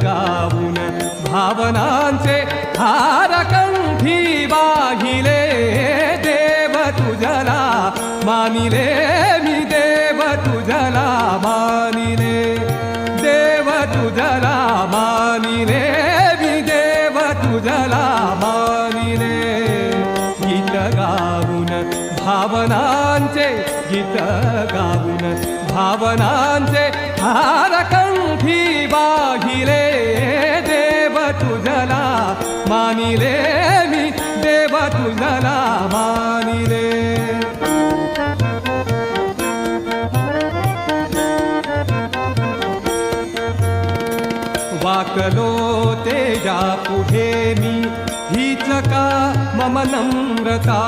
गाऊन भावनांचे हार कंठी वाहिले देव तुझला मानिले मी देव तुझला मानिले देव तुझला मानिले मी देव तुझला मानिले गीत गाऊन भावनांचे गीत गाऊन भावनांचे हार कंठी वाहिले देव तुझला मानिले मी देव तुझला मानिले वाकलो तेजा पुढे मी हीच का मम नम्रता